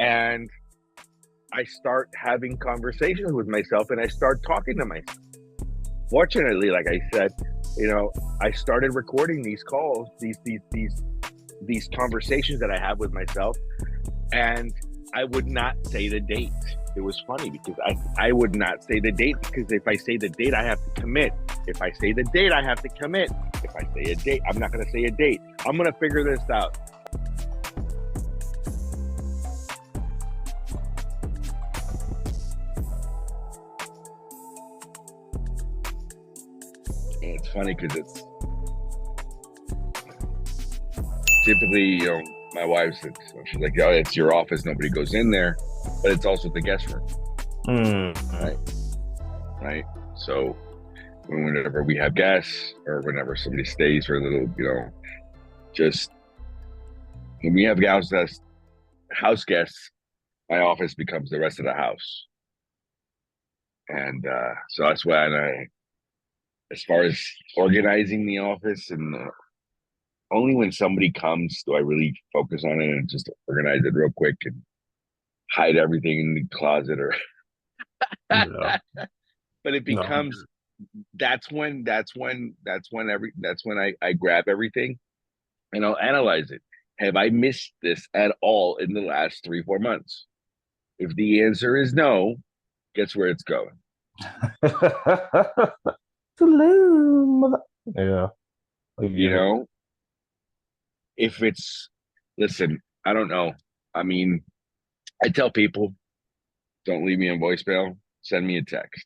And I start having conversations with myself, and I start talking to myself. Fortunately, like I said, I started recording these calls, these conversations that I have with myself, and I would not say the date. It was funny because I would not say the date, because if I say the date, I have to commit. If I say the date, I have to commit. If I say a date, I'm not going to say a date. I'm going to figure this out. And it's funny because it's typically, my wife said, she's like, "Oh, it's your office. Nobody goes in there," but it's also the guest room, right? So whenever we have guests, or whenever somebody stays for a little, just when we have house guests, my office becomes the rest of the house, and so that's why as far as organizing the office, and only when somebody comes do I really focus on it and just organize it real quick and hide everything in the closet, or Yeah. but it becomes that's when I grab everything and I'll analyze it. Have I missed this at all in the last 3-4 months? If the answer is no, guess where it's going? Yeah. If listen, I don't know. I mean, I tell people, don't leave me a voicemail, send me a text.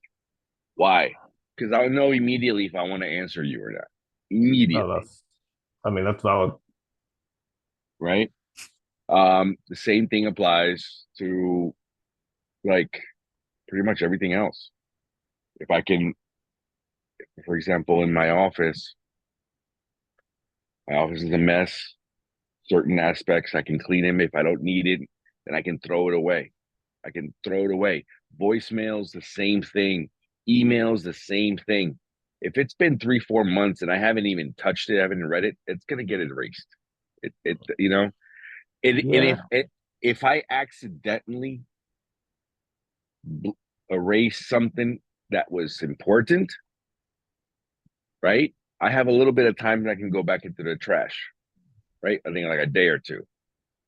Why? Because I'll know immediately if I want to answer you or not. Immediately. That's valid. Right? The same thing applies to like pretty much everything else. If I can, for example, in my office is a mess. Certain aspects I can clean them. If I don't need it, then I can throw it away. Voicemails, the same thing. Emails, the same thing. If it's been 3-4 months and I haven't even touched it, I haven't read it, it's gonna get erased. And if I accidentally erase something that was important, right? I have a little bit of time that I can go back into the trash, right? I think like a day or two.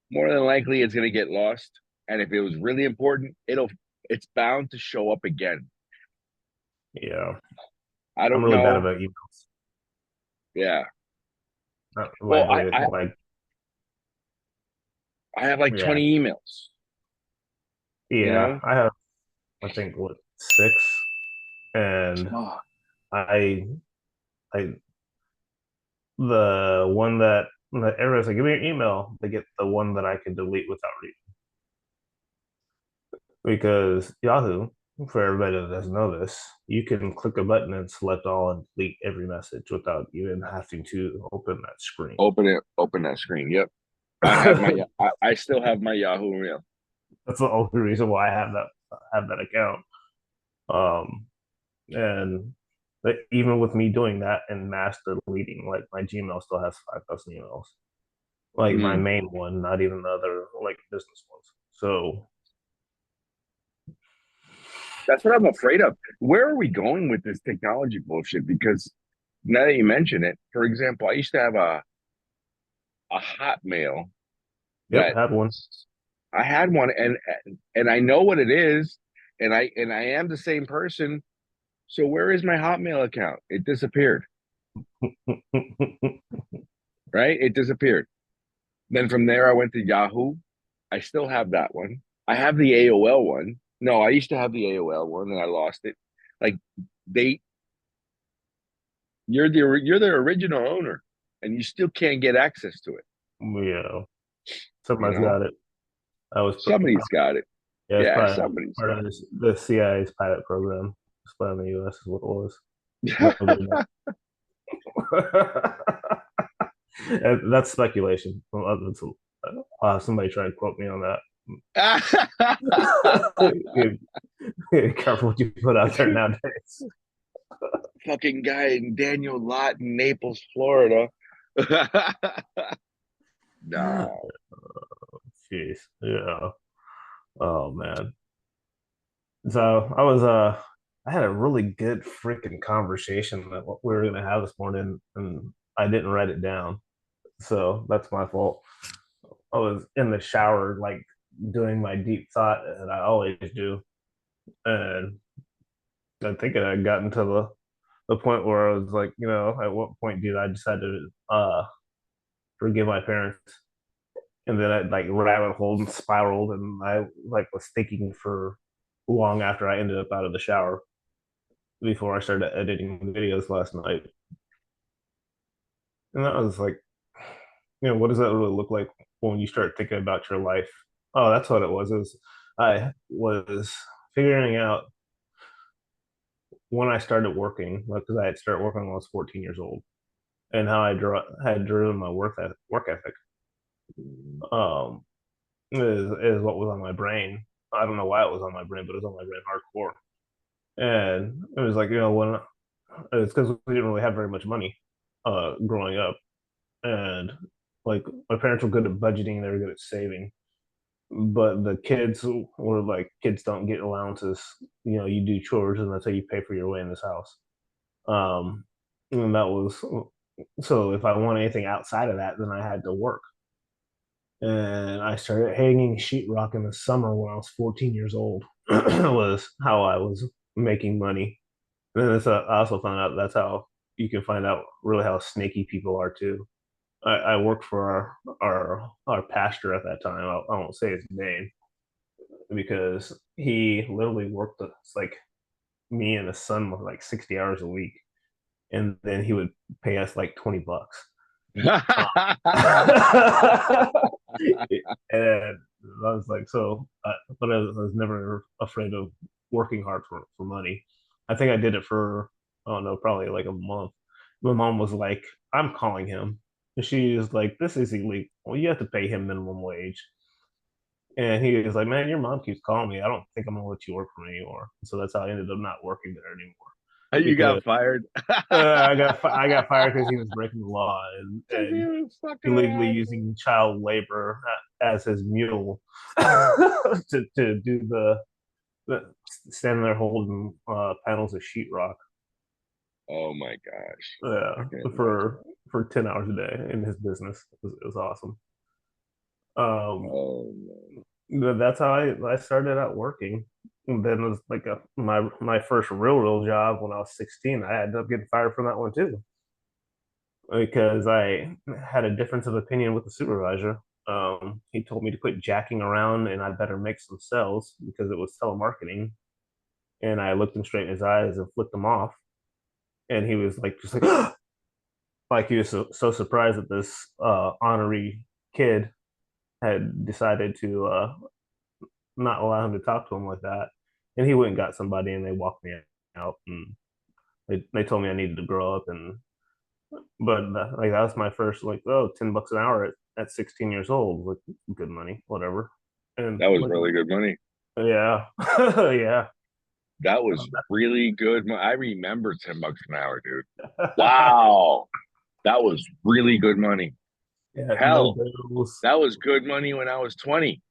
More than likely, it's gonna get lost. And if it was really important, it's bound to show up again. Yeah. I don't I'm really know. bad about emails. Yeah. I have like 20 emails. Yeah, I have, I think, 6, and the one that everyone's like, give me your email. They get the one that I can delete without reading, because Yahoo, for everybody that doesn't know this, you can click a button and select all and delete every message without even having to open that screen. Open that screen. Yep. I still have my Yahoo mail. That's the only reason why I have that account. And even with me doing that and mass deleting, like my Gmail still has 5,000 emails. Like my main one, not even the other like business ones. So that's what I'm afraid of. Where are we going with this technology bullshit? Because now that you mention it, for example, I used to have a Hotmail. Yep, had one. I had one, and I know what it is, and I am the same person. So where is my Hotmail account? It disappeared. Right? It disappeared. Then from there, I went to Yahoo. I still have that one. I have the AOL one. No, I used to have the AOL one, and I lost it. Like you're the original owner, and you still can't get access to it. Yeah, somebody's got it. Somebody's got it. Yeah, somebody's part of the CIA's pilot program. Spy in the U.S. is what it was. That's speculation. Somebody tried to quote me on that. Careful what you put out there nowadays. Fucking guy in Daniel Lot in Naples, Florida. No. Jeez. Yeah. Oh man. So I had a really good freaking conversation that what we were gonna have this morning, and I didn't write it down. So that's my fault. I was in the shower, like doing my deep thought that I always do, and I think I had gotten to the point where I was like, at what point did I decide to forgive my parents? And then I like rabbit hole and spiraled, and I like was thinking for long after I ended up out of the shower before I started editing videos last night. And that was like, what does that really look like when you start thinking about your life? Oh, that's what it was. I was figuring out when I started working, because I had started working when I was 14 years old, and how had driven my work ethic. Um, is what was on my brain. I don't know why it was on my brain, but it was on my brain hardcore. And it was like, when it's because we didn't really have very much money growing up. And like my parents were good at budgeting, they were good at saving. But the kids were like, kids don't get allowances. You do chores and that's how you pay for your way in this house. Um, and that was so if I want anything outside of that, then I had to work. And I started hanging sheetrock in the summer when I was 14 years old. Was how I was making money. And then I also found out that's how you can find out really how snaky people are too. I worked for our pastor at that time. I won't say his name because he literally worked like me and his son was like 60 hours a week, and then he would pay us like $20. And I was like, but I was never afraid of working hard for money. I think I did it for, I don't know, probably like a month. My mom was like, I'm calling him. And she was like, this is illegal. Well, you have to pay him minimum wage. And he was like, man, your mom keeps calling me. I don't think I'm going to let you work for me anymore. So that's how I ended up not working there anymore You because got fired. I got fired because he was breaking the law and He was fucking illegally around. using child labor as his mule to do the standing there holding panels of sheetrock. Oh my gosh. I Yeah, can't imagine for that. 10 hours a day in his business. It was awesome. Um, Oh man. that's how I started out working. And then it was like my first real job when I was 16. I ended up getting fired from that one too because I had a difference of opinion with the supervisor. He told me to quit jacking around and I better make some sales because it was telemarketing. And I looked him straight in his eyes and flicked him off. And he was like, just like, like he was so surprised that this honorary kid had decided to not allow him to talk to him like that. And he went and got somebody and they walked me out and they told me I needed to grow up. And but like that was my first like, oh, $10 an hour at 16 years old, like good money, whatever. And That was like, really good money. yeah, yeah. That was really good. I remember $10 an hour, dude. Wow. That was really good money. Yeah, no Hell, bills. that was good money when I was 20.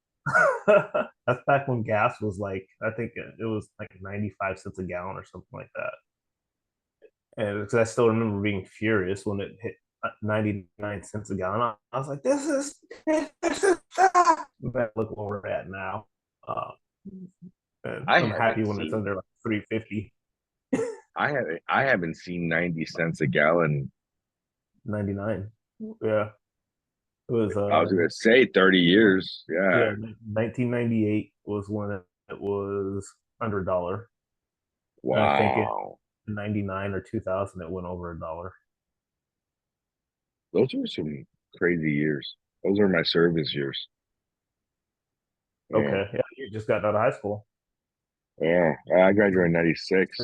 That's back when gas was like, I think it was like 95 cents a gallon or something like that. And because I still remember being furious when it hit 99 cents a gallon. I was like, this is but look where we're at now. Uh, and I I'm happy haven't when it's seen under like 350. I haven't seen 90 cents a gallon. 99. Yeah. It was I was gonna say 30 years. Yeah. yeah, 1998 was when it was under a dollar. And I think in Wow. 99 or 2000 it went over a dollar. Those were some crazy years. Those are my service years. Yeah. Okay. Yeah, you just got out of high school. Yeah. I graduated in 96.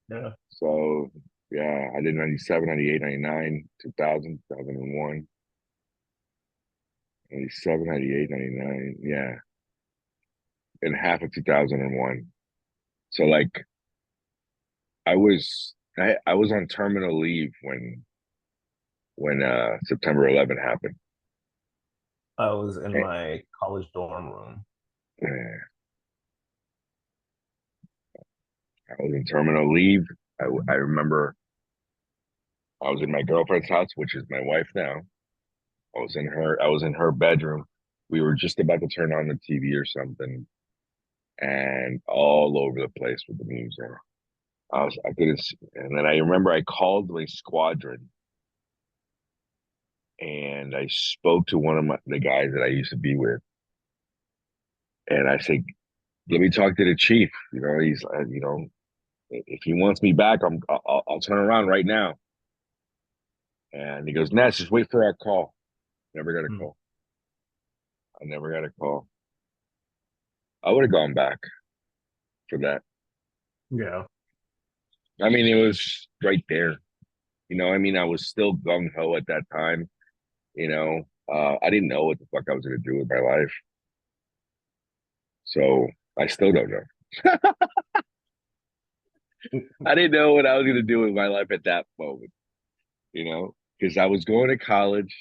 Yeah. So yeah, I did 97, 98, 99, 2000, 2001, 97, 98, 99. Yeah. And half of 2001. So like I was on terminal leave when September 11 happened. I was in Eh, my college dorm room. eh. I was in terminal leave. I remember I was in my girlfriend's house, which is my wife now. I was in her bedroom. We were just about to turn on the TV or something, and all over the place with the music. I couldn't see. And then I remember I called my squadron and I spoke to one of the guys that I used to be with, and I said, "Let me talk to the chief." You know, he's, if he wants me back, I'll turn around right now. And he goes, "Ness, just wait for our call." Never got a Mm. call. I never got a call. I would have gone back for that. Yeah. I mean, it was right there. I mean, I was still gung ho at that time. I didn't know what the fuck I was going to do with my life. So I still don't know. I didn't know what I was going to do with my life at that moment, because I was going to college.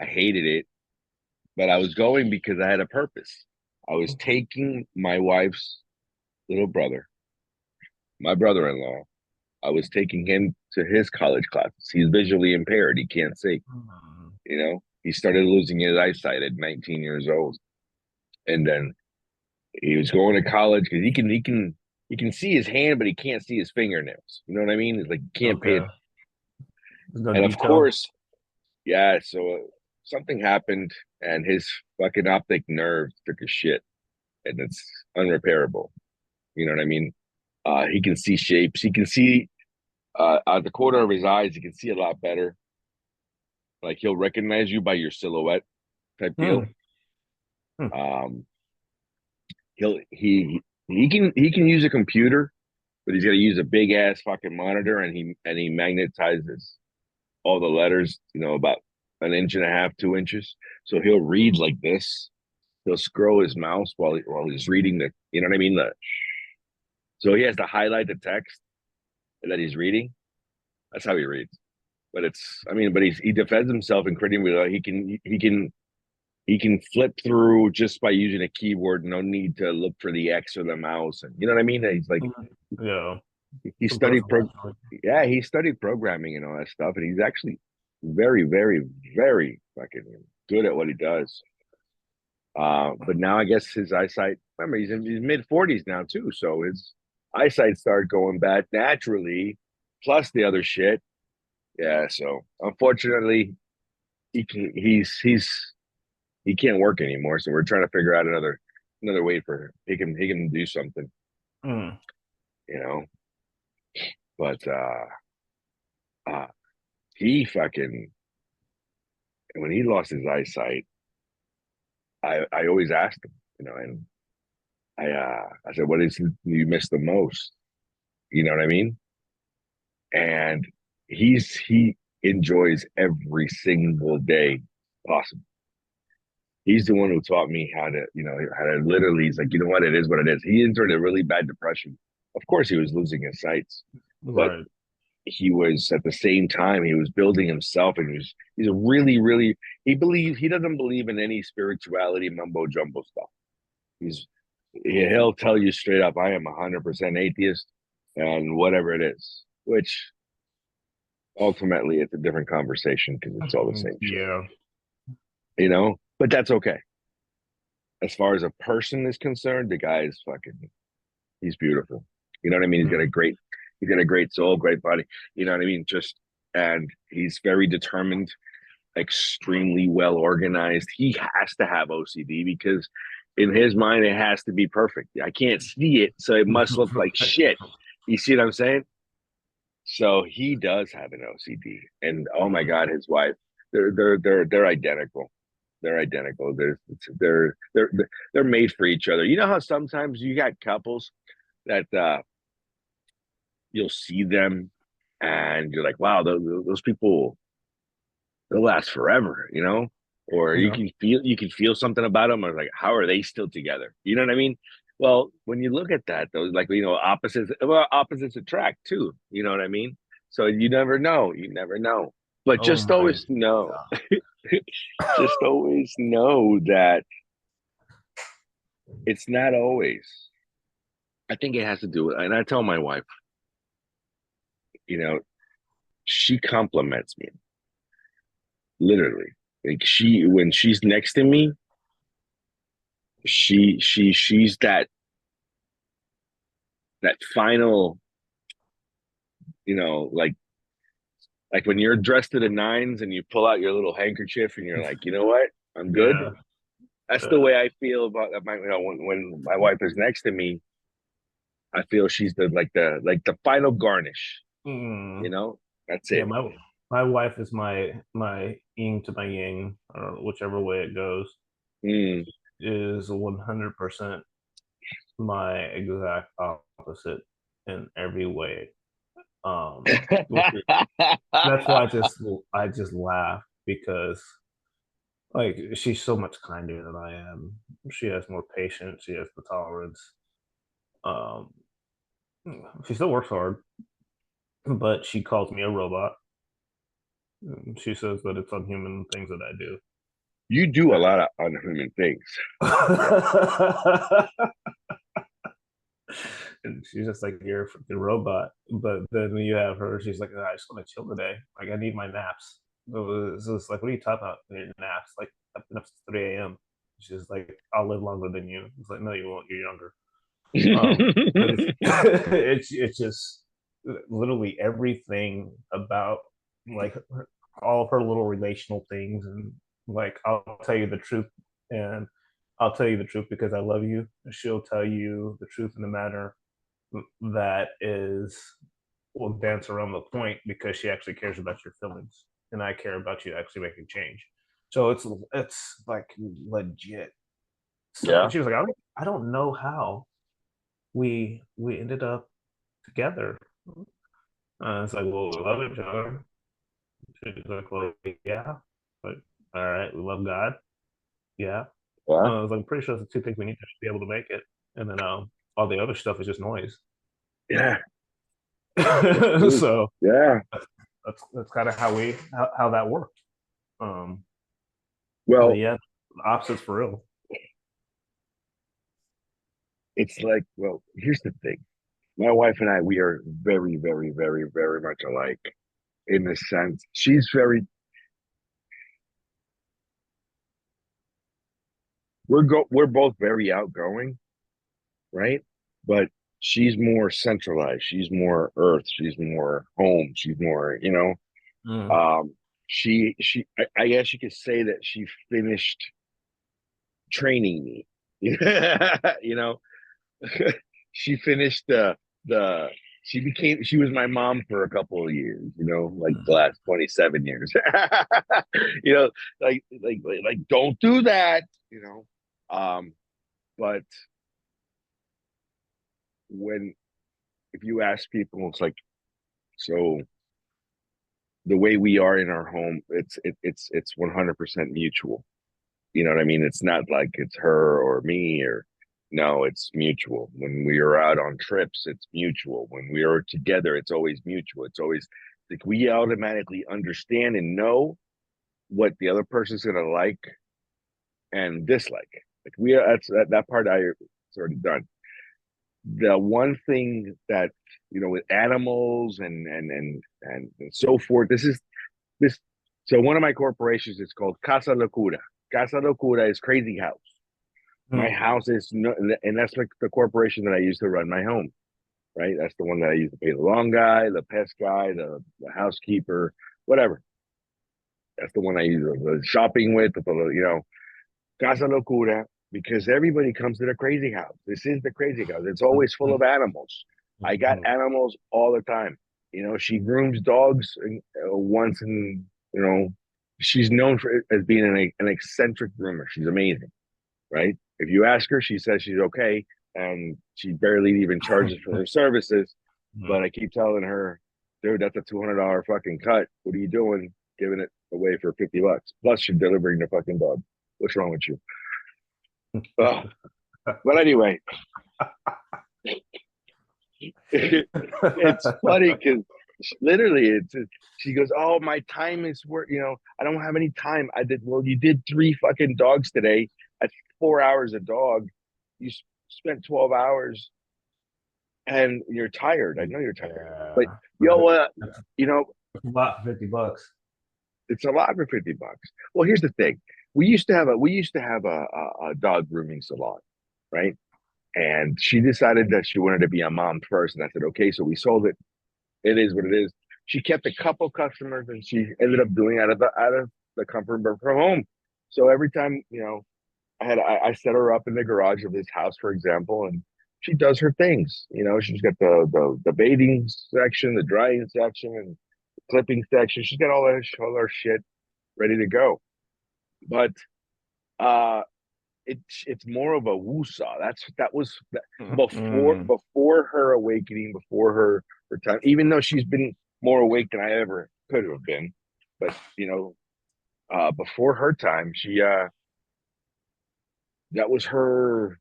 I hated it, but I was going because I had a purpose. I was taking my wife's little brother, my brother in law. I was taking him to his college classes. He's visually impaired. He can't see. Mm. He started losing his eyesight at 19 years old. And then he was going to college because he can see his hand, but he can't see his fingernails. You know what I mean? It's like he can't pay it. Okay. There's no And of detail. course, yeah. So something happened, and his fucking optic nerve took a shit, and it's unrepairable. You know what I mean? He can see shapes. He can see out the corner of his eyes. He can see a lot better. Like he'll recognize you by your silhouette type deal. Mm. Mm. Um, he can use a computer, but he's got to use a big ass fucking monitor, and he magnetizes all the letters, about an inch and a half, 2 inches. So he'll read like this. He'll scroll his mouse while he's reading you know what I mean? So he has to highlight the text that he's reading. That's how he reads. But he defends himself incredibly well. He can flip through just by using a keyboard. No need to look for the X or the mouse, and you know what I mean. He's like Mm. Yeah. he Some studied personal actually. yeah, he studied programming and all that stuff, and he's actually very, very, very fucking good at what he does. But now I guess his eyesight. Remember, he's in his mid 40s now too, so his eyesight started going bad naturally. Plus the other shit. Yeah, so unfortunately, he can't work anymore. So we're trying to figure out another way for him. He can do something, Mm. you know. But uh, he fucking when he lost his eyesight, I always asked him, and I said, "What is it you miss the most?" You know what I mean? And he enjoys every single day possible. He's the one who taught me how to literally. He's like, you know what? It is what it is. He entered a really bad depression. Of course, he was losing his sights, but Right. he was at the same time he was building himself, and he's a really, really. He doesn't believe in any spirituality mumbo jumbo stuff. He's he'll tell you straight up, I am 100% atheist, and whatever it is, which ultimately it's a different conversation because it's all the same shit, Yeah. But that's okay. As far as a person is concerned, the guy is fucking. He's beautiful. You know what I mean? Mm. He's got a great soul, great body. You know what I mean? And he's very determined, extremely well organized. He has to have OCD because in his mind it has to be perfect. I can't see it, so it must look like shit. You see what I'm saying? So he does have an OCD, and oh my Mm. god, his wife, they're identical. They're identical. They're made for each other. You know how sometimes you got couples that you'll see them and you're like, wow, those people, they'll last forever, or you Yeah. can feel something about them, or like, how are they still together? You know what I mean? Well, when you look at that, though, like opposites attract too. You know what I mean? So you never know. You never know. But Oh just my always know, God. just always know that it's not always. I think it has to do with, and I tell my wife, you know, she compliments me literally. Like when she's next to me, she's that final, like when you're dressed to the nines and you pull out your little handkerchief and you're like, you know what, I'm good. Yeah. That's the way I feel about my, when my wife is next to me, I feel she's the final garnish. You Mm. know, that's Yeah, it. my wife is my yin to my yang, or whichever way it goes, Mm. is 100% my exact opposite in every way. Which is, that's why I just laugh because like she's so much kinder than I am. She has more patience. She has the tolerance. Um, she still works hard, but she calls me a robot. She says that it's unhuman things that I do. You do a lot of unhuman things. And she's just like, you're a freaking robot. But then when you have her, she's like, I just want to chill today. Like, I need my naps. So it's like, what are you talking about? Your naps? Like, I've been up since 3 a.m. She's like, I'll live longer than you. It's like, no, you won't. You're younger. But it's it's just literally everything about like all of her little relational things, and like I'll tell you the truth, and I'll tell you the truth because I love you. She'll tell you the truth in the matter that is will dance around the point because she actually cares about your feelings, and I care about you actually making change. So it's like legit. So Yeah. and she was like, I don't know how we ended up together. It's like, well, we love each other. She's like, well, yeah, but all right, we love God. Yeah. Yeah. I was like, I'm pretty sure it's the two things we need to be able to make it, and then all the other stuff is just noise. Yeah. That's true. So Yeah. that's kind of how that worked. Um, but Well, yeah, opposites for real. it's like, well, here's the thing. My wife and I, we are very, very, very, very much alike in the sense we're both very outgoing, right? But she's more centralized. She's more earth. She's more home. She's more, Mm. um, I guess you could say that she finished training me. you know, she finished the she was my mom for a couple of years, like the Mm. last 27 years. you know, like don't do that, you know. But when if you ask people, it's like, so the way we are in our home, it's 100% mutual. You know what I mean? It's not like it's her or me or no, it's mutual. When we are out on trips, it's mutual. When we are together, it's always mutual. It's always like we automatically understand and know what the other person's gonna like and dislike. Like we are that part it's already done. The one thing that with animals and so forth, this so one of my corporations is called Casa Locura. Casa Locura is crazy house. My Mm. house is no, and that's like the corporation that I use to run my home, right? That's the one that I use to pay the lawn guy, the pest guy, the housekeeper, whatever. That's the one I use the shopping with, Casa Locura, because everybody comes to the crazy house. This is the crazy house. It's always full of animals. I got Mm. animals all the time. She grooms dogs once, and she's known for as being an eccentric groomer. She's amazing, right? If you ask her, she says she's okay, and she barely even charges for her services. Mm. But I keep telling her, dude, that's a $200 fucking cut. What are you doing giving it away for $50? Plus, you're delivering the fucking dog. What's wrong with you? Ugh. But anyway, it's funny because literally she goes, oh, my time is work, I don't have any time. I did, well, you did 3 fucking dogs today. That's 4 hours a dog. You spent 12 hours and you're tired. I know you're tired, but Yeah. yo, That's you know, a lot for $50. it's a lot for $50. Well, here's the thing: we used to have a dog grooming salon, right? And she decided that she wanted to be a mom first, and I said, okay. So we sold it. It is what it is. She kept a couple customers, and she ended up doing out of the comfort of her home. So every time, I set her up in the garage of this house, for example, and she does her things. She's got the bathing section, the drying section, and the clipping section. She's got all her shit ready to go. But uh, it's more of a woosah. That was Mm. before her awakening, before her time. Even though she's been more awake than I ever could have been, but before her time, she that was her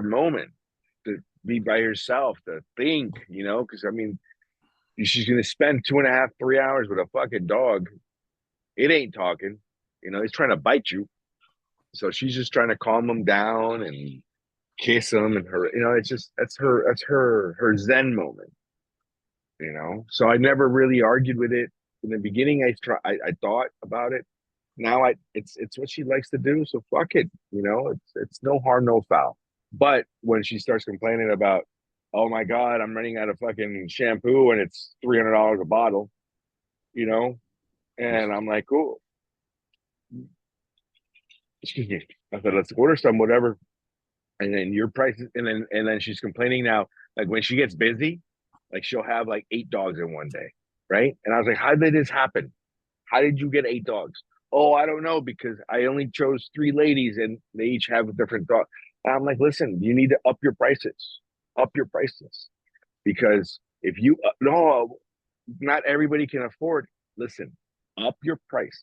moment to be by herself, to think, because I mean, she's gonna spend 2.5, 3 hours with a fucking dog. It ain't talking, he's trying to bite you. So she's just trying to calm him down and kiss him, and her, it's just that's her Zen moment. So I never really argued with it in the beginning. I thought about it. Now it's what she likes to do, so fuck it. It's no harm, no foul. But when she starts complaining about, oh my god, I'm running out of fucking shampoo and it's $300 a bottle, you know, and I'm like, cool, excuse me. I said, let's order some, whatever. And then your prices, and then she's complaining now. Like when she gets busy, like she'll have like 8 dogs in one day, right? And I was like, how did this happen? How did you get 8 dogs? Oh, I don't know, because I only chose 3 ladies and they each have a different dog. And I'm like, listen, you need to up your prices, because if you no, not everybody can afford. Listen, up your price.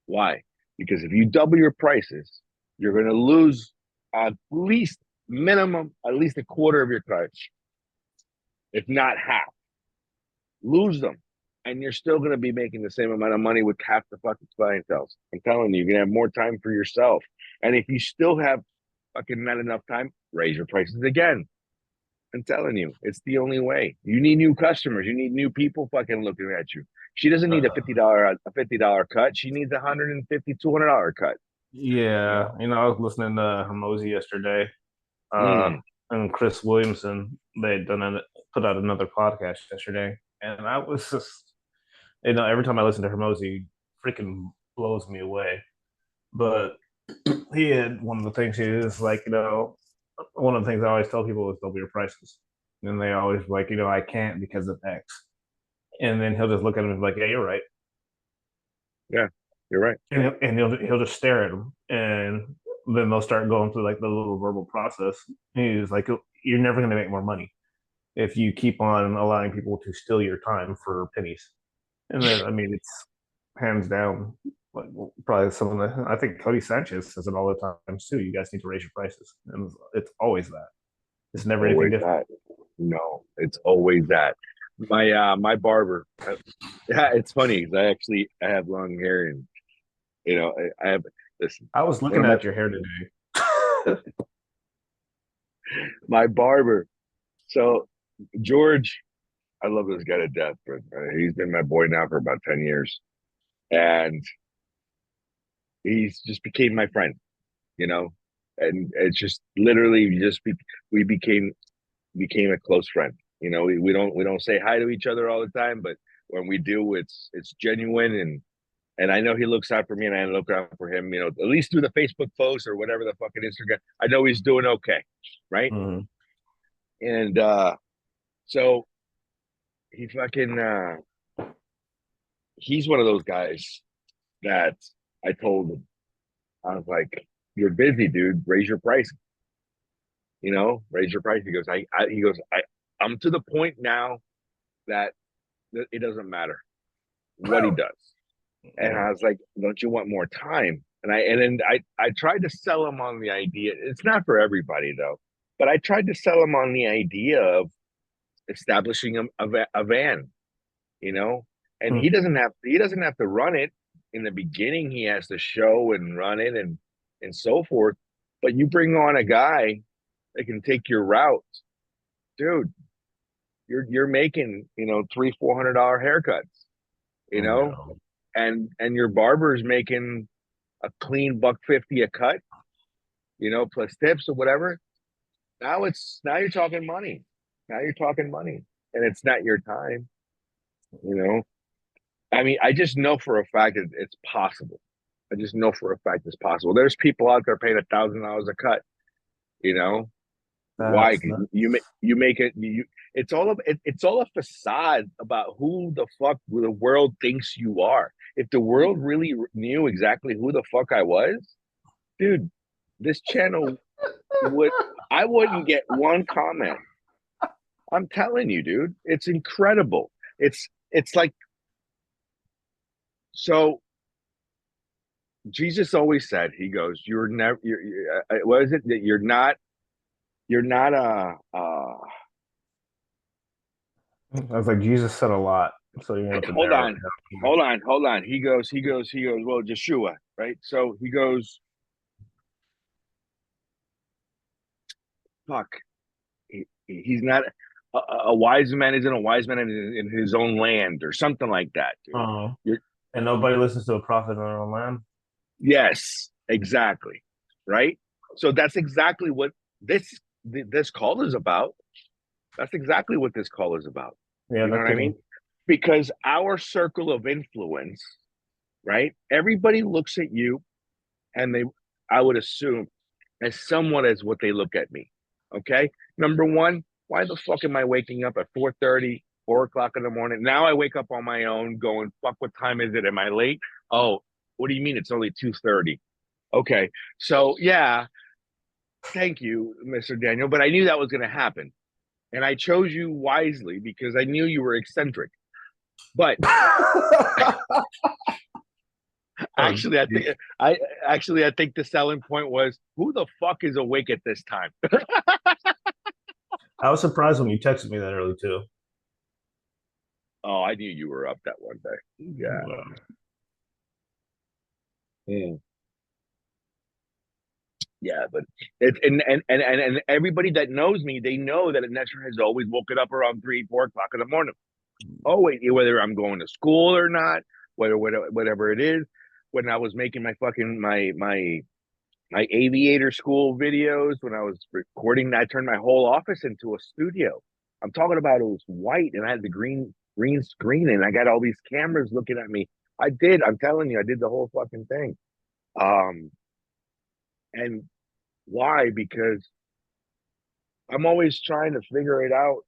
Why? Because if you double your prices, you're going to lose at least minimum, at least a quarter of your clients, if not half. Lose them. And you're still going to be making the same amount of money with half the fucking clientele. I'm telling you, you're going to have more time for yourself. And if you still have fucking not enough time, raise your prices again. I'm telling you, it's the only way. You need new customers. You need new people fucking looking at you. She doesn't need a $50 cut. She needs $150, $200 cut. You Yeah, know. I was listening to Hermosi yesterday, uh, Mm. and Chris Williamson. They had put out another podcast yesterday, and I was just, every time I listen to Hermosi, freaking blows me away. But he had one of the things he is like, one of the things I always tell people is double your prices, and they always like, I can't because of X, and then he'll just look at him and be like, yeah, you're right, Yeah, you're right. and he'll just stare at them, and then they'll start going through like the little verbal process. He's like, you're never going to make more money if you keep on allowing people to steal your time for pennies. And then, I mean, it's hands down, like, probably some of the. I think Cody Sanchez says it all the time too. You guys need to raise your prices, and it's always that. It's never anything Always different. that. No, it's always that. My barber. Yeah, it's funny. I have long hair, and I have. Listen, I was one looking of my at your hair today. my barber. So George, I love this guy to death, but he's been my boy now for about 10 years, and he's just became my friend. You know, and it's just literally we became a close friend. We don't say hi to each other all the time, but when we do, it's genuine, and I know he looks out for me, and I look out for him. At least through the Facebook posts or whatever the fucking Instagram. I know he's doing okay, right? Mm-hmm. And so he fucking he's one of those guys that I told him, I was like, "You're busy, dude. Raise your price. Raise your price." He goes, I'm to the point now that it doesn't matter what he does. And I was like, don't you want more time? And I tried to sell him on the idea. It's not for everybody though, but I tried to sell him on the idea of establishing a van, you know, and he doesn't have to run it in the beginning. He has to show and run it and so forth. But you bring on a guy. They can take your route, dude. You're making, $300-400 haircuts, you know, No. and your barber's making a clean $150 a cut, plus tips or whatever. Now you're talking money. Now you're talking money, and it's not your time. You know, I mean, I just know for a fact that it's possible. I just know for a fact it's possible. There's people out there paying $1,000 a cut. You know why? That's 'Cause not. you make it. It's all a facade about who the fuck the world thinks you are. If the world really knew exactly who the fuck I was, dude, this channel would I wouldn't get one comment. I'm telling you, dude, it's incredible. It's like so. Jesus always said, he goes, "You're never. What is it that you're not? You're not a. I was like, Jesus said a lot, so you want to Hold narrow it on, down. hold on. He goes. Well, Yeshua, right? So he goes, fuck. He's not a wise man. Isn't a wise man in his own land or something like that, dude. Oh, You're and nobody listens to a prophet in their own land. yes, exactly, right. So that's exactly what this call is about. That's exactly what this call is about. Yeah, You know that what I mean? can. Because our circle of influence, right? Everybody looks at you and I would assume, as somewhat as what they look at me. Okay. Number one, why the fuck am I waking up at 4:30, 4 o'clock in the morning? Now I wake up on my own going, fuck, what time is it? Am I late? Oh, what do you mean? It's only 2:30. Okay. So yeah, thank you, Mr. Daniel. But I knew that was going to happen. And I chose you wisely because I knew you were eccentric. But Oh, actually, I think the selling point was who the fuck is awake at this time? I was surprised when you texted me that early too. Oh, I knew you were up that one day. Yeah. Wow. Mm. Yeah, but it's and everybody that knows me, they know that Nestor has always woken up around 3, 4 o'clock in the morning. Oh wait, whether I'm going to school or not, whatever it is. When I was making my fucking my aviator school videos, when I was recording, I turned my whole office into a studio. I'm talking about it was white and I had the green screen and I got all these cameras looking at me. I did. I'm telling you, I did the whole fucking thing. Um, and why? Because I'm always trying to figure it out.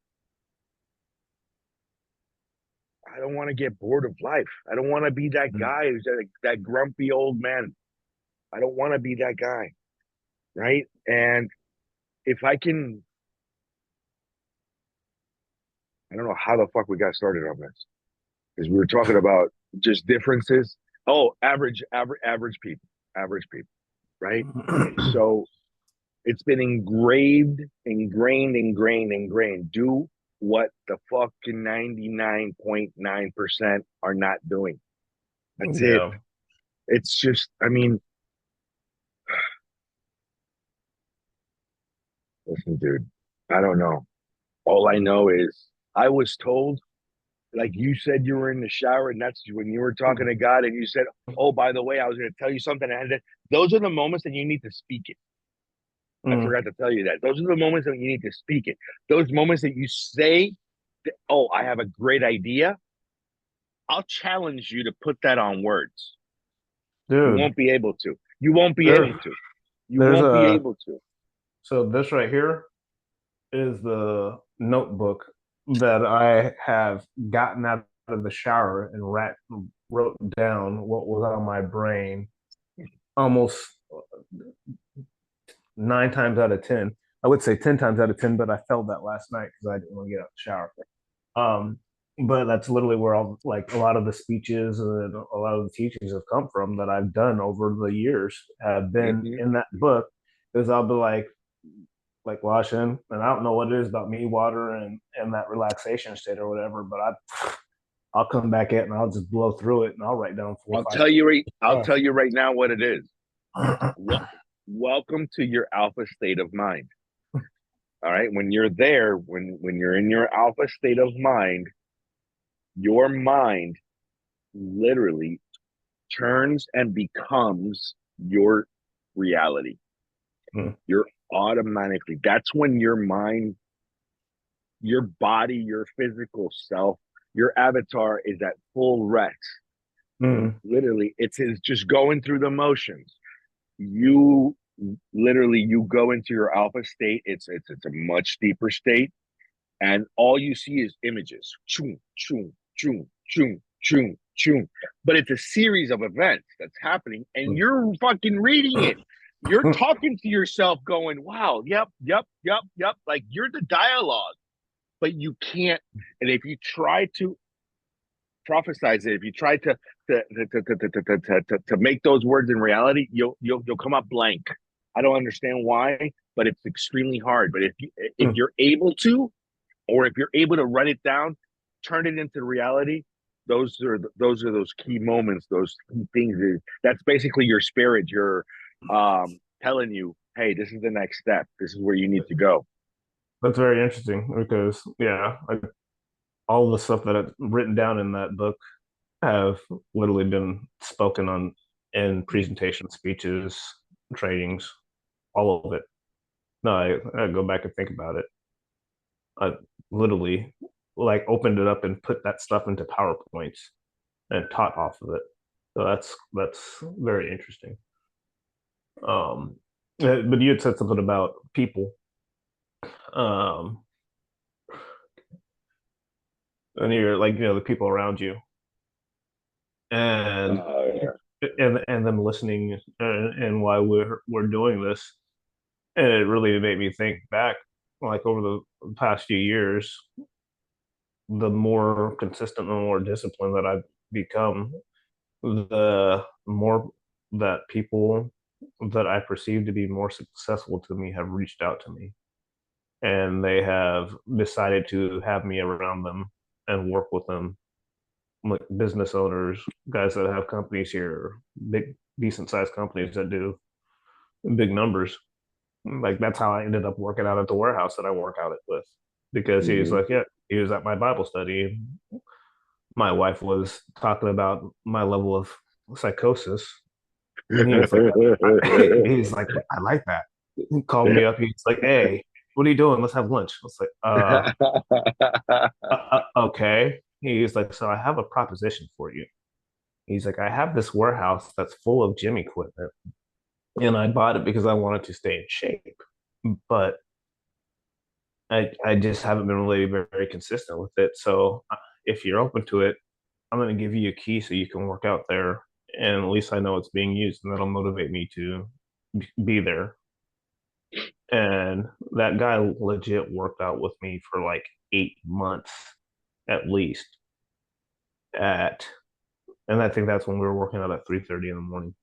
I don't want to get bored of life. I don't want to be that guy who's that grumpy old man. I don't want to be that guy, right? And if I can, I don't know how the fuck we got started on this because we were talking about just differences. Oh, average people, right? So it's been ingrained. Do what the fucking 99.9% are not doing. That's it. Yeah. It's just, I mean, listen, dude, I don't know. All I know is I was told, like you said, you were in the shower, and that's when you were talking to God, and you said, "Oh, by the way, I was going to tell you something." Those are the moments that you need to speak it. I Mm. forgot to tell you that. Those are the moments that you need to speak it. Those moments that you say, "Oh, I have a great idea." I'll challenge you to put that on words. You Dude, won't be able to. You won't be there, able to. You there's won't be a able to. so this right here is the notebook that I have gotten out of the shower and wrote down what was on my brain almost 9 times out of 10. I would say 10 times out of 10, but I failed that last night because I didn't want to get out of the shower. Um, but that's literally where all like a lot of the speeches and a lot of the teachings have come from that I've done over the years have been Mm-hmm. in that book. Because I'll be like washing, and I don't know what it is about me, water, and that relaxation state or whatever, but I'll come back in and I'll just blow through it and I'll write down four or five I'll stuff. tell you right now what it is. Welcome to your alpha state of mind. All right. When you're there, when you're in your alpha state of mind, your mind literally turns and becomes your reality. Mm. You're automatically, that's when your mind, your body, your physical self, your avatar is at full rest. Mm. Literally, it's just going through the motions. You literally, you go into your alpha state. It's a much deeper state, and all you see is images. Choom, choom, choom, choom, choom, choom. But it's a series of events that's happening, and you're fucking reading it. You're talking to yourself, going, "Wow, yep, yep, yep, yep." Like you're the dialogue, but you can't. And if you try to prophesize it, if you try to make those words in reality, you'll come up blank. I don't understand why, but it's extremely hard. But if Mm. you're able to, or if you're able to write it down, turn it into reality. Those key moments, those key things. That's basically your spirit. You're telling you, hey, this is the next step. This is where you need to go. That's very interesting because yeah, all the stuff that I've written down in that book have literally been spoken on in presentation speeches, trainings, all of it. No, I go back and think about it. I literally like opened it up and put that stuff into PowerPoints and taught off of it. So that's very interesting. But you had said something about people, um, and you're like the people around you, and Yeah. and them listening, and why we're doing this, and it really made me think back, like over the past few years, the more consistent and more disciplined that I've become, the more that people that I perceive to be more successful to me have reached out to me, and they have decided to have me around them and work with them, like business owners, guys that have companies here, big decent sized companies that do big numbers. Like that's how I ended up working out at the warehouse that I work out with, because he was Mm-hmm. like, yeah, he was at my Bible study. My wife was talking about my level of psychosis, and he was like, he's like, I like that. He called me up. He's like, hey, what are you doing? Let's have lunch. I was like, okay. He's like, so I have a proposition for you. He's like, I have this warehouse that's full of gym equipment, and I bought it because I wanted to stay in shape, but I just haven't been really very, very consistent with it. So if you're open to it, I'm going to give you a key so you can work out there, and at least I know it's being used, and that'll motivate me to be there. And that guy legit worked out with me for like 8 months at least. At and I think that's when we were working out at 3:30 in the morning.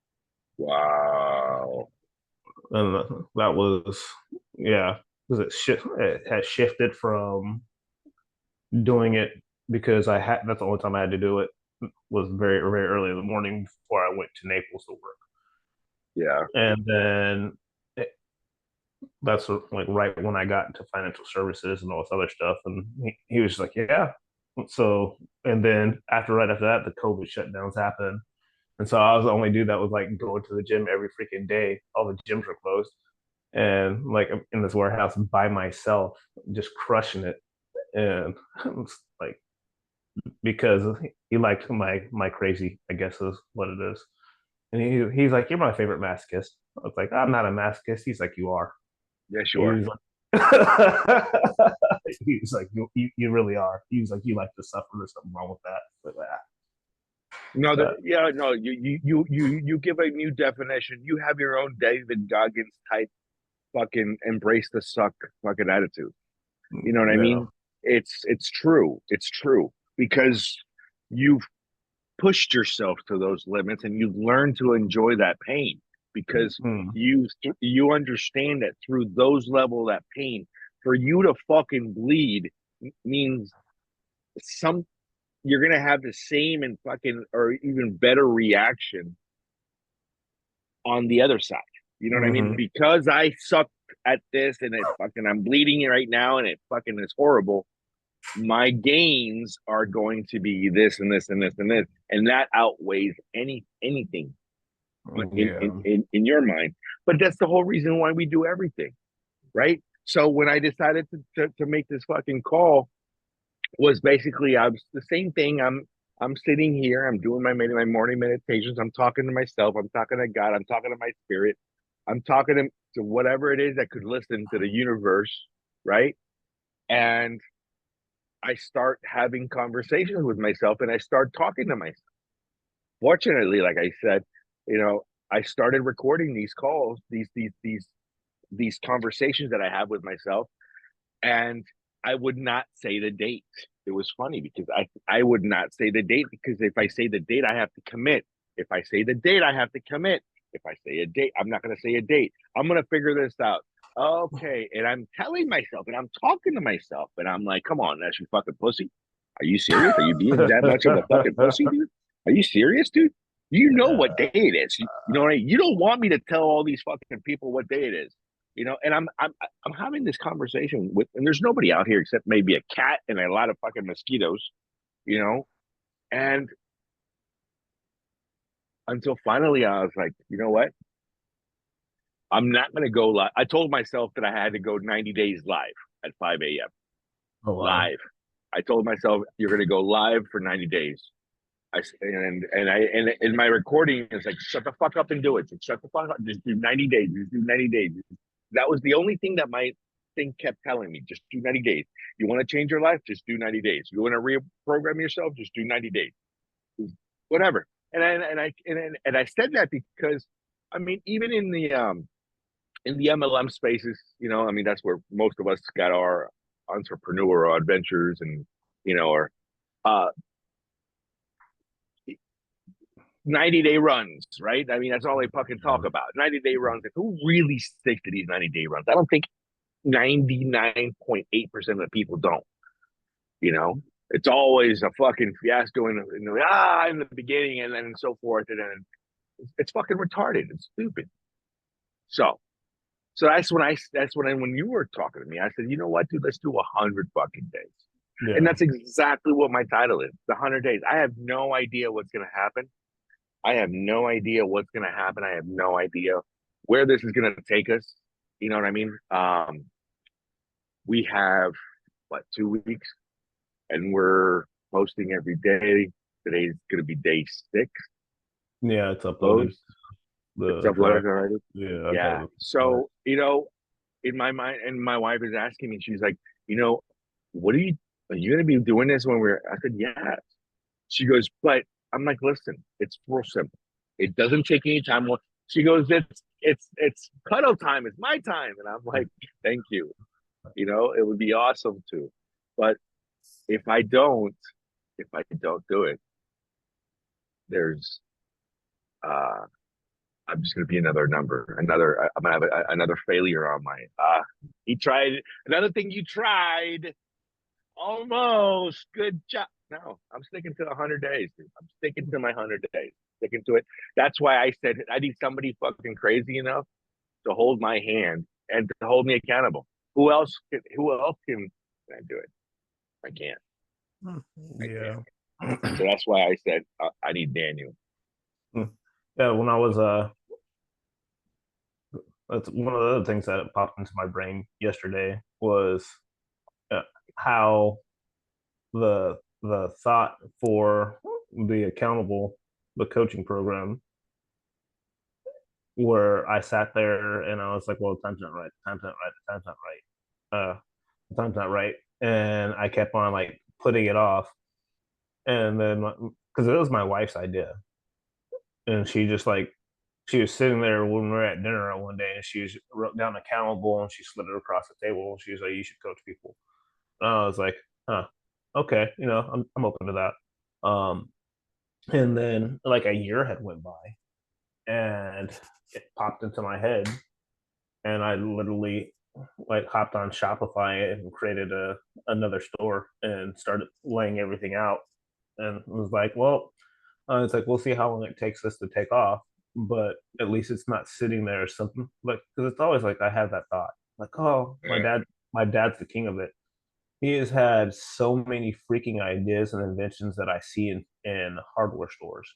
Wow. And that was yeah, because it has shifted from doing it because I had that's the only time I had to do it was very very early in the morning before I went to Naples to work, Yeah. and then that's like right when I got into financial services and all this other stuff, and he was like, yeah. So and then right after that, the COVID shutdowns happened, and so I was the only dude that was like going to the gym every freaking day. All the gyms were closed, and like in this warehouse by myself, just crushing it, and like because he liked my crazy, I guess is what it is. And he's like, "You're my favorite masochist." I was like, "I'm not a masochist." He's like, "You are." Yeah, He sure. was like, he was like, you really are. He was like, "You like to suffer. There's something wrong with that." But, No, uh, yeah, no, you give a new definition. You have your own David Goggins type fucking embrace the suck fucking attitude. You know what I yeah. mean? It's true. It's true because you've pushed yourself to those limits and you've learned to enjoy that pain because Mm. you understand that through those level of that pain, for you to fucking bleed means some you're gonna have the same and fucking or even better reaction on the other side. You know what I mean? Hmm. Because I sucked at this and it fucking I'm bleeding right now and it fucking is horrible, my gains are going to be this and this and this and this, and that outweighs anything Yeah. in your mind. But that's the whole reason why we do everything, right? So when I decided to make this fucking call, was basically I was the same thing. I'm sitting here, I'm doing my morning meditations, I'm talking to myself, I'm talking to God, I'm talking to my spirit, I'm talking to whatever it is that could listen to the universe, right? And I start having conversations with myself and I start talking to myself. Fortunately, like I said, I started recording these calls, these conversations that I have with myself, and I would not say the date. It was funny because I would not say the date, because if I say the date, I have to commit. If I say the date, I have to commit. If I say a date, I'm not going to say a date. I'm going to figure this out. Okay. And I'm telling myself and I'm talking to myself and I'm like, come on, that's your fucking pussy. Are you serious? Are you being that much of a fucking pussy, dude? Are you serious, dude? You know what day it is. You know what I mean? You don't want me to tell all these fucking people what day it is. And I'm having this conversation with, and there's nobody out here except maybe a cat and a lot of fucking mosquitoes, you know. And until finally, I was like, you know what? I'm not gonna go live. I told myself that I had to go 90 days live at 5 a.m. Oh wow. live. I told myself you're gonna go live for 90 days. And in my recording is like, shut the fuck up and do it. Just shut the fuck up. Just do 90 days. Just do 90 days. That was the only thing that my thing kept telling me. Just do 90 days. You want to change your life? Just do 90 days. You want to reprogram yourself? Just do 90 days. Whatever. And I said that because I mean, even in the MLM spaces, I mean, that's where most of us got our entrepreneurial adventures and or uh 90-day runs, right? I mean, that's all they fucking talk about. 90-day runs. Like, who really sticks to these 90-day runs? I don't think 99.8% of the people don't. It's always a fucking fiasco in the beginning and then so forth. And then it's fucking retarded. It's stupid. So, when you were talking to me, I said, you know what, dude, let's do 100 fucking days. And Yeah. that's exactly what my title is. The 100 days. I have no idea what's going to happen. I have no idea what's going to happen. I have no idea where this is going to take us. You know what I mean? We have, what, 2 weeks? And we're posting every day. Today's going to be day 6. Yeah, it's uploaded. Post. It's The uploaded draft. already. Yeah, I got Yeah. it. So, in my mind, and my wife is asking me, she's like, what are you going to be doing this when I said, yeah. She goes, but I'm like, listen, it's real simple. It doesn't take any time. She goes, it's cuddle time. It's my time. And I'm like, thank you. It would be awesome to. But if I don't, do it, there's, uh, I'm just going to be another number. I'm going to have another failure on my, he tried, another thing you tried. Almost. Good job. No, I'm sticking to 100 days, dude. I'm sticking to my 100 days. Sticking to it. That's why I said I need somebody fucking crazy enough to hold my hand and to hold me accountable. Who else can I do it? I can't. I Yeah. can't. So that's why I said I need Daniel. Yeah, when I was that's one of the other things that popped into my brain yesterday was how the thought for the coaching program, where I sat there and I was like, well, time's not right, time's not right, time's not right, time's not right, and I kept on like putting it off, and then because it was my wife's idea, and she was sitting there when we were at dinner one day, and she wrote down accountable and she slid it across the table. And she was like, "You should coach people." And I was like, "Huh, okay, I'm open to that." And then like a year had went by, and it popped into my head, and I literally like hopped on Shopify and created another store and started laying everything out, and it was like, well, it's like we'll see how long it takes us to take off, but at least it's not sitting there or something. Like because it's always like I have that thought. Like, oh, Yeah. my dad's the king of it. He has had so many freaking ideas and inventions that I see in hardware stores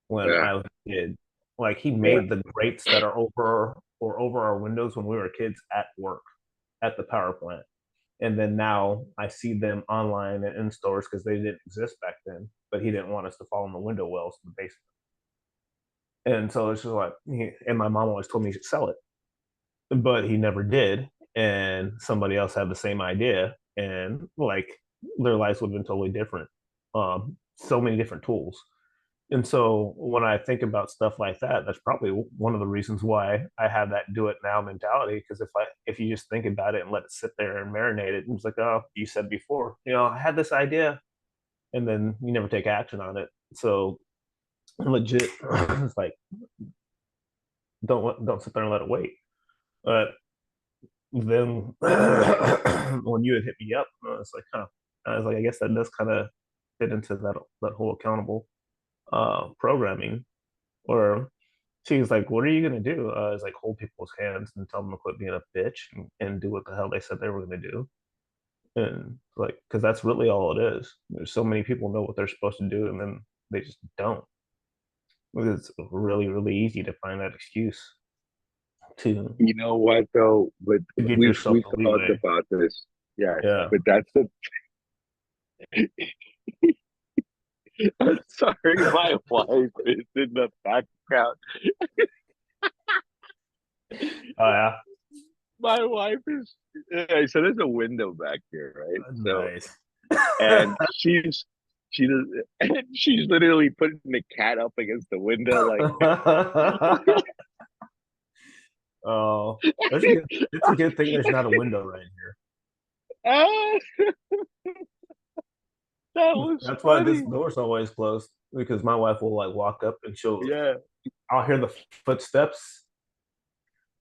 when Yeah. I was a kid. Like he Yeah. made the grates that are over our windows when we were kids at work at the power plant. And then now I see them online and in stores because they didn't exist back then. But he didn't want us to fall in the window wells in the basement. And so it's just like, and my mom always told me he should sell it, but he never did. And somebody else had the same idea, and like their lives would have been totally different. So many different tools. And so when I think about stuff like that, that's probably one of the reasons why I have that do it now mentality. Because if you just think about it and let it sit there and marinate it, it's like, oh, you said before, I had this idea, and then you never take action on it. So legit, it's like don't sit there and let it wait. But then when you had hit me up, I was like, huh. I was like, I guess that does kind of fit into that whole accountable programming. Or she's like, what are you gonna do? It's like hold people's hands and tell them to quit being a bitch and do what the hell they said they were gonna do. And like, because that's really all it is. There's so many people know what they're supposed to do, and then they just don't. It's really, really easy to find that excuse to You know what though? But to give yourself we've the talked leeway. about this. Yeah, Yeah. but that's the. I'm sorry, my wife is in the background. Oh yeah. My wife is. So there's a window back here, right? So Nice. and she does and she's literally putting the cat up against the window, like. Oh, that's a good. It's a good thing there's not a window right Ah, that here. was That's why this funny. door's always closed because my wife will like walk up and Yeah, I'll hear the footsteps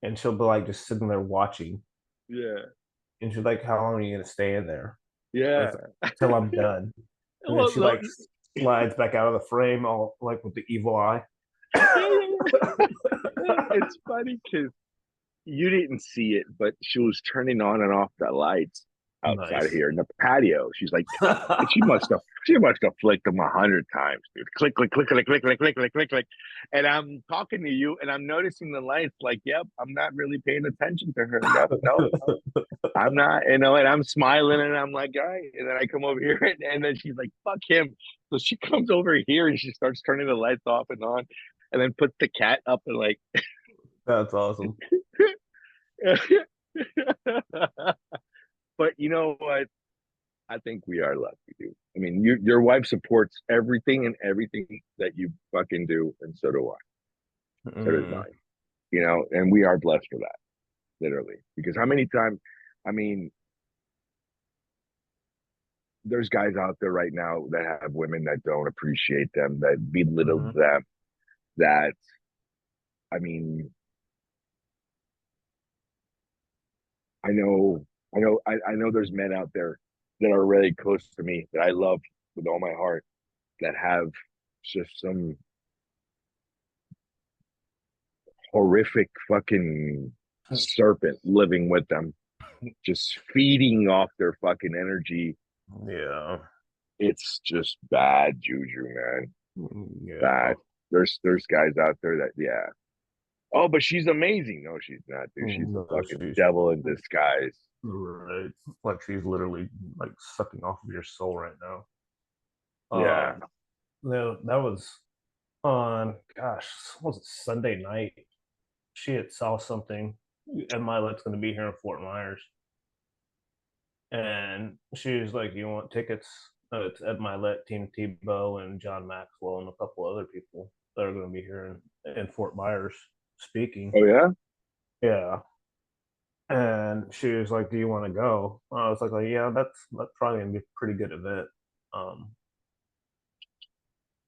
and she'll be like just sitting there watching yeah, and she's like, "How long are you gonna stay in there?" I was yeah. like, "Till I'm done." And then Well, she like slides back out of the frame, all like with the evil eye. yeah, yeah, yeah. It's funny because you didn't see it, but she was turning on and off the lights outside of Nice. here in the patio. She's like, and she must have flicked them 100 times, dude. Click, click, click, click, click, click, click, click, click, click. And I'm talking to you, and I'm noticing the lights. Like, yep, I'm not really paying attention to her. Yep, no, no, I'm not. And I'm smiling, and I'm like, all right. And then I come over here, and then she's like, fuck him. So she comes over here, and she starts turning the lights off and on, and then puts the cat up and like. That's awesome. But you know what? I think we are lucky, dude. I mean, your wife supports everything and everything that you fucking do, and so do I. So does Mm, mine. And we are blessed for that, literally. Because how many times? I mean, there's guys out there right now that have women that don't appreciate them, that belittle mm, them. That I mean, I know there's men out there that are really close to me that I love with all my heart that have just some horrific fucking serpent living with them, just feeding off their fucking energy. yeah. It's just bad juju, man. Yeah. Bad. There's guys out there that, yeah. Oh, but she's amazing. No, she's not, dude. She's a No, fucking she's devil in disguise. right. Like she's literally like sucking off of your soul right now. Yeah. No, that was on gosh, what was it Sunday night? She had saw something and my let's gonna be here in Fort Myers. And she was like, "You want tickets?" It's Ed Milet, Team Tebow, and John Maxwell, and a couple other people that are going to be here in Fort Myers speaking. Oh yeah. Yeah, and she was like, "Do you want to go?" I was like, "Yeah, that's probably going to be a pretty good event." Um,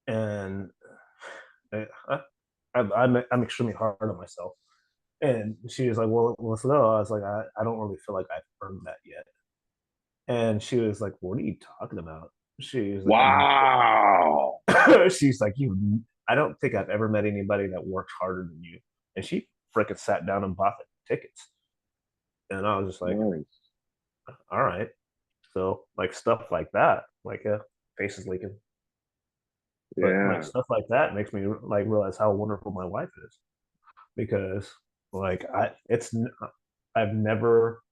and I'm extremely hard on myself. And she was like, "Well, let's go." I was like, "I don't really feel like I've earned that yet." And she was like, "What are you talking about?" She was like, Wow. she's like, "You, I don't think I've ever met anybody that works harder than you." And she freaking sat down and bought the tickets. And I was just like, Nice. all right. So like stuff like that, like face is leaking. But like Yeah. stuff like that makes me like realize how wonderful my wife is, because like I've never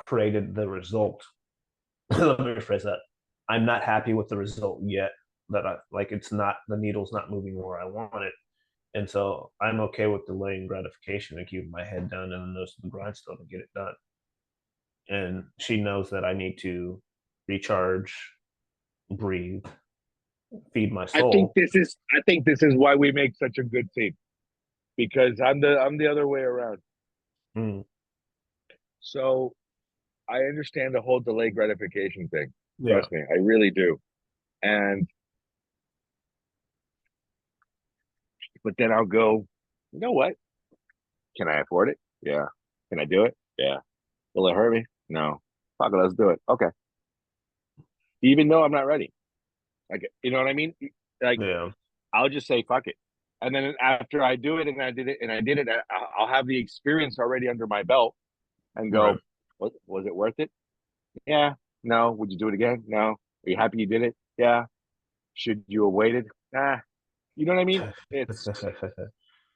created the result. Let me rephrase that. I'm not happy with the result yet. That I like, it's not, the needle's not moving where I want it, and so I'm okay with delaying gratification and keeping my head down and nose to the grindstone to get it done. And she knows that I need to recharge, breathe, feed my soul. I think this is why we make such a good team, because I'm the other way around. Mm, So I understand the whole delay gratification thing. yeah, Trust me, I really do. And but then I'll go, you know what? Can I afford it? Yeah. Can I do it? Yeah. Will it hurt me? No. Fuck it, let's do it. Okay. Even though I'm not ready. Like, you know what I mean? Like, yeah, I'll just say fuck it. And then after I do it and I did it, I'll have the experience already under my belt and right. go, was it worth it? Yeah. No. Would you do it again? No. Are you happy you did it? Yeah. Should you have waited? Nah. You know what I mean? It's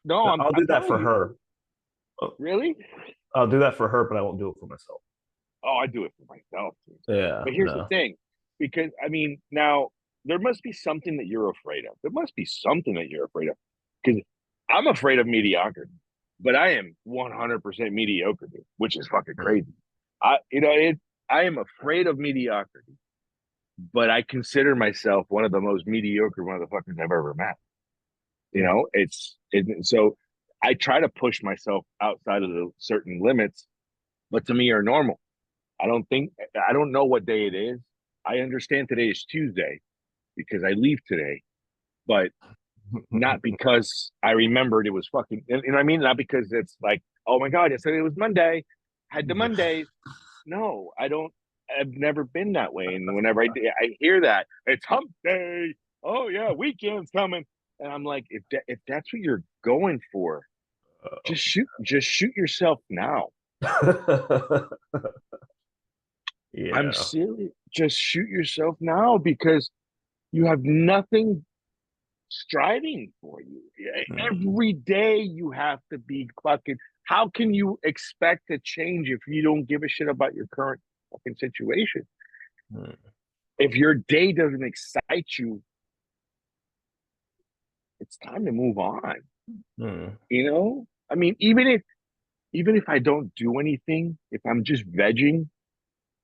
no, I'll I'm do that telling for you. her. Really? I'll do that for her, but I won't do it for myself. Oh, I do it for myself. Yeah, But here's the no. thing, because I mean, now there must be something that you're afraid of. There must be something that you're afraid of, because I'm afraid of mediocrity, but I am 100% mediocre, dude, which is fucking Mm, crazy. I am afraid of mediocrity, but I consider myself one of the most mediocre motherfuckers I've ever met. You mm, know, so I try to push myself outside of the certain limits, but to me are normal. I don't know what day it is. I understand today is Tuesday because I leave today, but not because I remembered it was fucking, you know what I mean? Not because it's like, oh my God, yesterday it was Monday. I had the Mondays. No, I don't. I've never been that way. And whenever I hear that, it's hump day. Oh yeah, weekend's coming. And I'm like, if that's what you're going for, just shoot yourself now. I'm yeah. serious. Just shoot yourself now because you have nothing striving for you. Mm, Every day you have to be fucking. How can you expect to change if you don't give a shit about your current fucking situation? mm, If your day doesn't excite you, it's time to move on. mm, You know, I mean, even if I don't do anything, if I'm just vegging,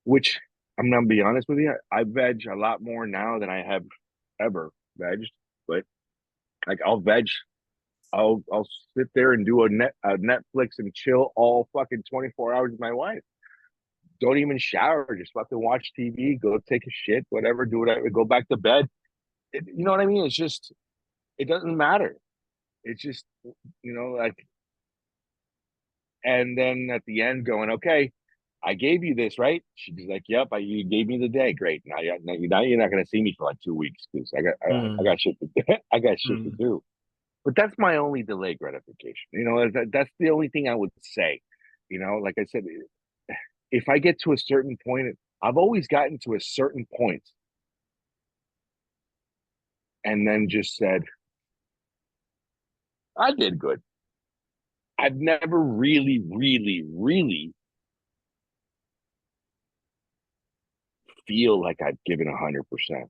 which I'm gonna be honest with you, I veg a lot more now than I have ever vegged. But like I'll sit there and do a Netflix and chill all fucking 24 hours with my wife. Don't even shower, just fucking watch TV, go take a shit, whatever, do whatever, go back to bed. You know what I mean? It's just it doesn't matter. It's just like, and then at the end going, okay, I gave you this, right? She's like, yep, you gave me the day. Great. Now you're not gonna see me for like 2 weeks because I mm, got shit to do. I got shit to mm. do. But that's my only delay gratification. That's the only thing I would say. Like I said, if I get to a certain point, I've always gotten to a certain point and then just said, I did good. I've never really, really, really feel like I've given 100%.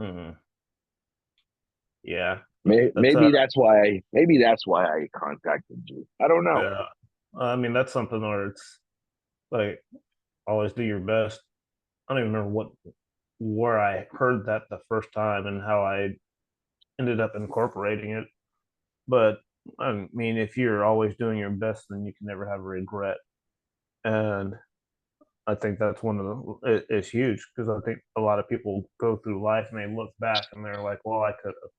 Mm. Yeah, that's Maybe that's why I contacted you. I don't know. yeah. I mean, that's something where it's like always do your best. I don't even remember where I heard that the first time and how I ended up incorporating it. But I mean, if you're always doing your best, then you can never have a regret. And I think that's one of it's huge, because I think a lot of people go through life and they look back and they're like, well, I could have.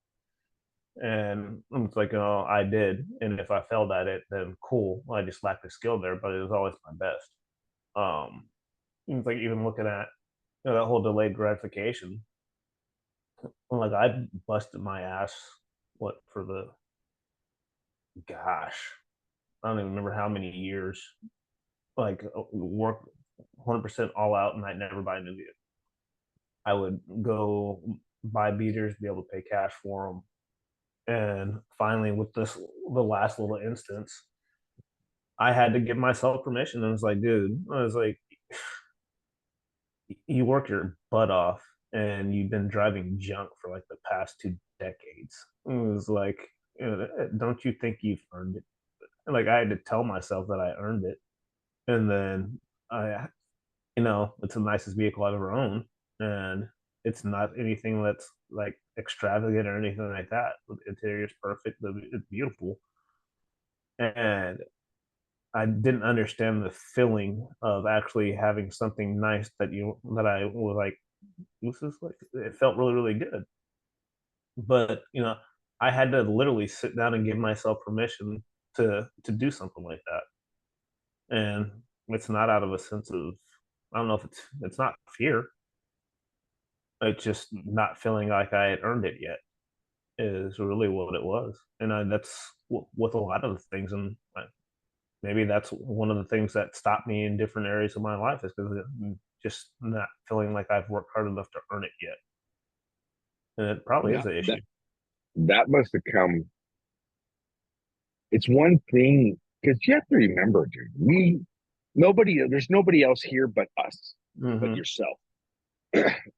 And it's like, oh, I did. And if I failed at it, then cool. I just lacked the skill there, but it was always my best. Um, it's like even looking at that whole delayed gratification. Like I busted my ass, what, for the gosh, I don't even remember how many years. like work 100% all out, and I'd never buy a new vehicle. I would go buy beaters, be able to pay cash for them. And finally, with the last little instance, I had to give myself permission. And I was like, dude, I was like, you work your butt off and you've been driving junk for like the past 2 decades. It was like, don't you think you've earned it? Like I had to tell myself that I earned it. And then I, it's the nicest vehicle I've ever owned. And it's not anything that's like extravagant or anything like that. The interior is perfect. It's beautiful. And I didn't understand the feeling of actually having something nice that I was like, this is like, it felt really, really good. But I had to literally sit down and give myself permission to do something like that. And it's not out of a sense of, I don't know if it's not fear. It's just not feeling like I had earned it yet is really what it was. And that's with a lot of the things. And maybe that's one of the things that stopped me in different areas of my life is because I'm just not feeling like I've worked hard enough to earn it yet. And it probably Yeah, is an issue. that must have come. It's one thing because you have to remember, dude. There's nobody else here but us, but Mm-hmm. yourself,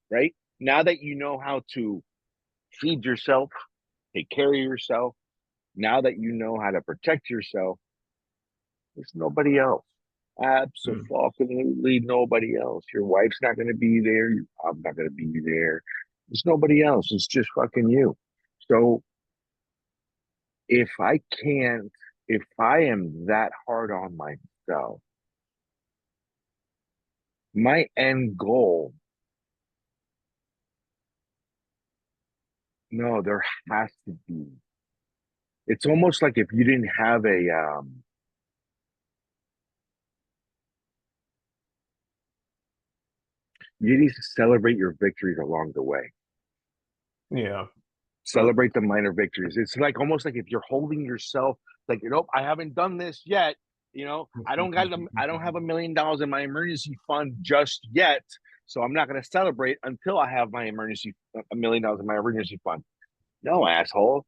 right? Now that you know how to feed yourself, take care of yourself, now that you know how to protect yourself, there's nobody else. Absolutely nobody else. Your wife's not going to be there. Your mom's not going to be there. There's nobody else. It's just fucking you. So if I can't, if I am that hard on myself, my end goal, no, there has to be. It's almost like if you didn't have you need to celebrate your victories along the way. Yeah. Celebrate the minor victories. It's like almost like if you're holding yourself, like, I haven't done this yet. I don't have $1 million in my emergency fund just yet. So I'm not going to celebrate until I have my $1 million in my emergency fund. No, asshole.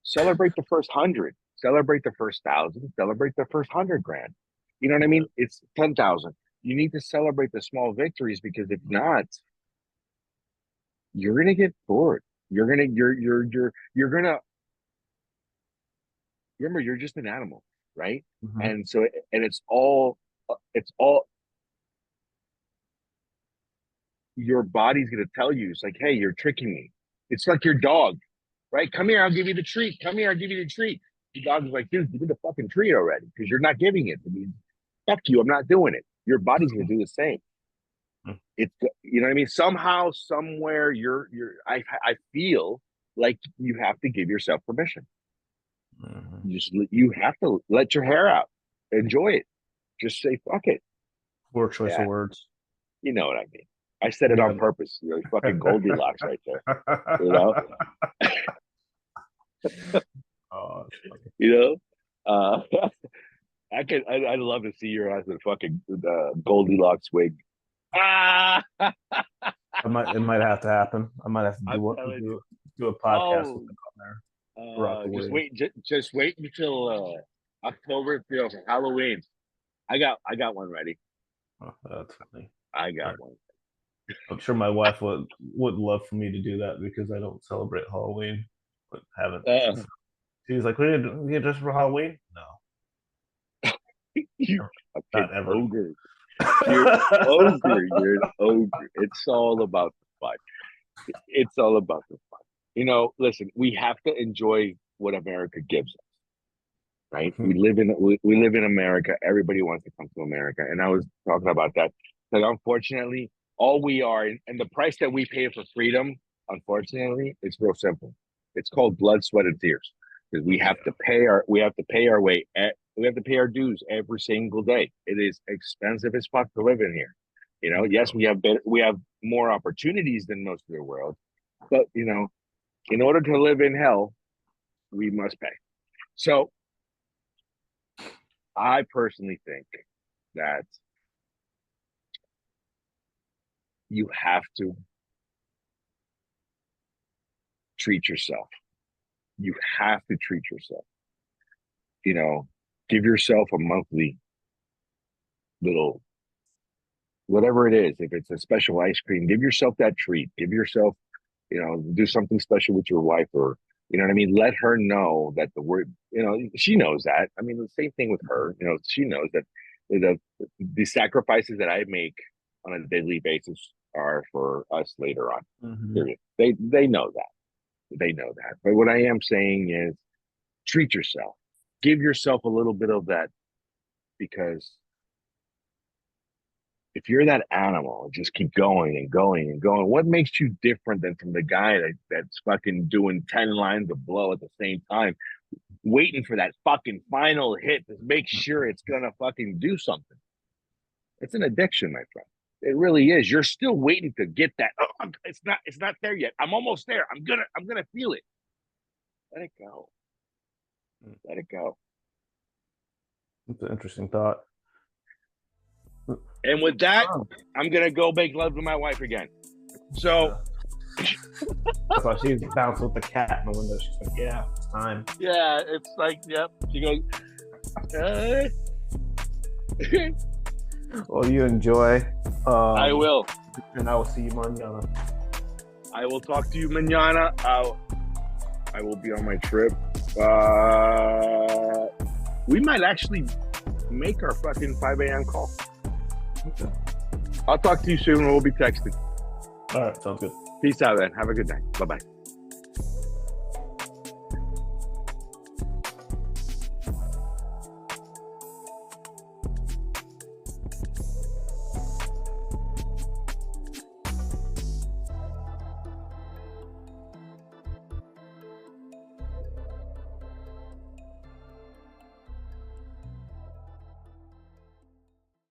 Celebrate the first 100. Celebrate the first 1,000. Celebrate the first 100 grand. You know what I mean? It's 10,000. You need to celebrate the small victories because if not, you're gonna get bored. You're gonna remember you're just an animal, right? Mm-hmm. And so and it's all your body's gonna tell you. It's like, hey, you're tricking me. It's like your dog, right? Come here, I'll give you the treat. Come here, I'll give you the treat. The dog is like, dude, give me the fucking treat already because you're not giving it. I mean, fuck you, I'm not doing it. Your body's gonna do the same. It's you know what I mean. Somehow, somewhere, I feel like you have to give yourself permission. Mm-hmm. You have to let your hair out, enjoy it. Just say fuck it. Poor choice of Yeah, words. you know what I mean. I said it Yeah. on purpose. Fucking Goldilocks right there. You know, Oh, you know. I'd love to see your ass in fucking Goldilocks wig. Ah, it might have to happen. I might have to I'm telling you. do a podcast with Oh, them on there. Rock the just wig. wait, just wait until October, for Halloween. I got one ready. Oh, that's funny. I All got right. one. I'm sure my wife would love for me to do that because I don't celebrate Halloween, but haven't. Uh, She's like, "What are you doing? You just for Halloween?" No, you fucking not ever. ogre. You're an ogre. You're an ogre. It's all about the fun. It's all about the fun. Listen, we have to enjoy what America gives us, right? We live in America. Everybody wants to come to America, and I was talking about that. But unfortunately, all we are, and the price that we pay for freedom, unfortunately, it's real simple. It's called blood, sweat, and tears because Yeah. we have to pay our way. We have to pay our dues every single day. It is expensive as fuck to live in here. Yes, we have more opportunities than most of the world, but in order to live in hell, we must pay. So I personally think that you have to treat yourself. You have to treat yourself. You know, give yourself a monthly little, whatever it is. If it's a special ice cream, give yourself that treat. Give yourself, you know, do something special with your wife, or, you know what I mean? Let her know that the word, you know, she knows that. I mean, the same thing with her, you know, she knows that the sacrifices that I make on a daily basis are for us later on. Mm-hmm. Period. They know that. They know that. But what I am saying is treat yourself. Give yourself a little bit of that, because if you're that animal, just keep going and going and going. What makes you different than from the guy that's fucking doing 10 lines of blow at the same time, waiting for that fucking final hit to make sure it's gonna fucking do something? It's an addiction, my friend. It really is. You're still waiting to get that. Oh, it's not there yet. I'm almost there. I'm gonna feel it. Let it go. Let it go. It's an interesting thought. And with that, I'm gonna go make love to my wife again. So that's why she's bouncing with the cat in the window. She's like, "Yeah, it's time." Yeah, it's like, yep. She goes. Well, you enjoy. I will. And I will see you mañana. I will talk to you mañana. I will be on my trip. We might actually make our fucking 5 a.m. call. Okay. I'll talk to you soon. We'll be texting. All right, sounds good. Peace out, man. Have a good night. Bye-bye.